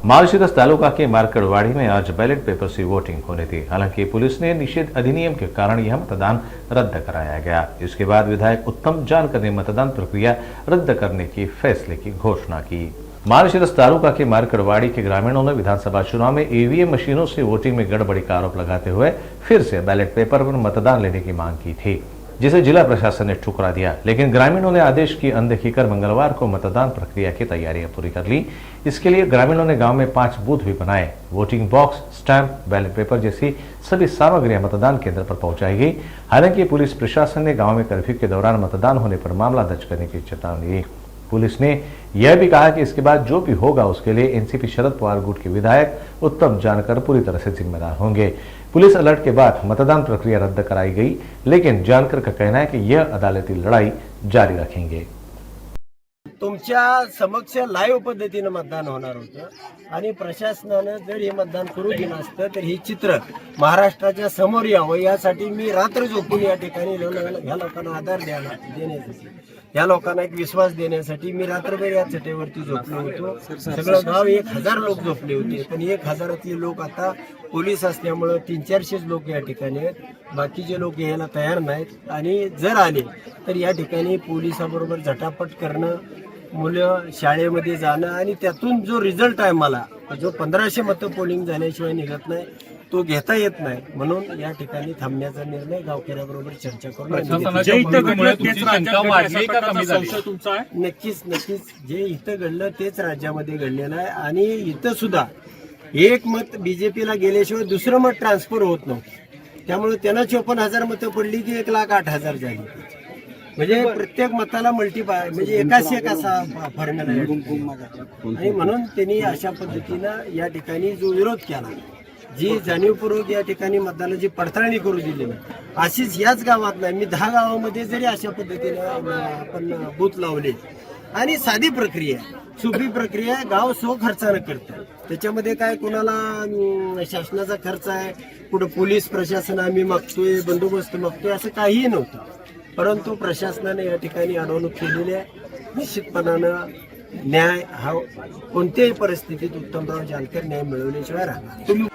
मालशीरस तालुका के मार्कड़वाड़ी में आज ballot paper से voting होनी थी। हालांकि पुलिस ने निषेध अधिनियम के कारण यह मतदान रद्द कराया गया। इसके बाद विधायक उत्तम जानकर ने मतदान प्रक्रिया रद्द करने की फैसले की घोषणा की। मालशीरस तालुका के मार्कड़वाड़ी के ग्रामीणों ने विधानसभा चुनाव में ईवीएम मशीनों से वोटिंग में गड़बड़ी का आरोप लगाते हुए फिर से बैलेट पेपर पर मतदान लेने की मांग की थी, जिसे जिला प्रशासन ने ठुकरा दिया। लेकिन ग्रामीणों ने आदेश की अनदेखी कर मंगलवार को मतदान प्रक्रिया की तैयारियां पूरी कर ली। इसके लिए ग्रामीणों ने गांव में 5 बूथ भी बनाए। Voting box, stamp, ballot paper जैसी सभी सामग्रियां मतदान केंद्र पर पहुंचाई गई। हालांकि पुलिस प्रशासन ने गांव में कर्फ्यू के दौरान मतदान होने पर मामला दर्ज करने की चेतावनी दी। पुलिस ने यह भी कहा कि इसके बाद जो भी होगा उसके लिए एनसीपी शरद पवार गुट के विधायक उत्तम जानकर पूरी तरह से जिम्मेदार होंगे। पुलिस अलर्ट के बाद मतदान प्रक्रिया रद्द कराई गई, लेकिन जानकर का कहना है कि यह अदालती लढाई जारी रखेंगे। तुमच्या समक्ष लाईव्ह पद्धतीने मतदान होणार होतं आणि प्रशासनाने जर हे मतदान करू दिलं असतं तर हे चित्र महाराष्ट्राच्या समोर यावं यासाठी मी रात्र झोपून या ठिकाणी ह्या लोकांना आधार देण्यासाठी, या लोकांना एक विश्वास देण्यासाठी मी रात्रभर या चटेवरती झोपलो होतो। सगळं गाव 1000 लोक झोपले होते, पण 1000तले लोक आता पोलीस असल्यामुळे 300-400 लोक या ठिकाणी आहेत। बाकीचे लोक यायला तयार नाहीत आणि जर आले तर या ठिकाणी पोलिसाबरोबर झटापट करणं, मुलं शाळेमध्ये जाणं आणि त्यातून जो रिझल्ट आहे मला जो 1500 मतं पोलिंग झाल्याशिवाय निघत नाही तो घेता येत नाही, म्हणून या ठिकाणी थांबण्याचा निर्णय गावकऱ्याबरोबर चर्चा करून नक्कीच जे इथं घडलं तेच राज्यामध्ये घडलेलं आहे। आणि इथं सुद्धा एक मत बीजेपीला गेल्याशिवाय दुसरं मत ट्रान्सफर होत नव्हतं, त्यामुळे त्यांना 54,000 मतं पडली की 1,08,000 झाली। म्हणजे प्रत्येक मताला मल्टीपाय म्हणजे एकाच एक असा फॉर्म्युला आहे आणि म्हणून त्यांनी अशा पद्धतीनं या ठिकाणी जो विरोध केला, जी जाणीवपूर्वक या ठिकाणी मतदानाची पडताळणी करू दिली नाही, अशीच याच गावात नाही मी 10 गावामध्ये जरी अशा पद्धतीनं आपण बूथ लावले आणि साधी प्रक्रिया, सोपी प्रक्रिया, गाव सो खर्चानं करतं, त्याच्यामध्ये काय कोणाला शासनाचा खर्च आहे, कुठं पोलीस प्रशासन आम्ही मागतोय, बंदोबस्त मागतोय, असं काहीही नव्हतं। परंतु प्रशासनाने या ठिकाणी अडवणूक केलेली आहे। निश्चितपणानं न्याय हा कोणत्याही परिस्थितीत उत्तमराव जानकर न्याय मिळवल्याशिवाय राहणार।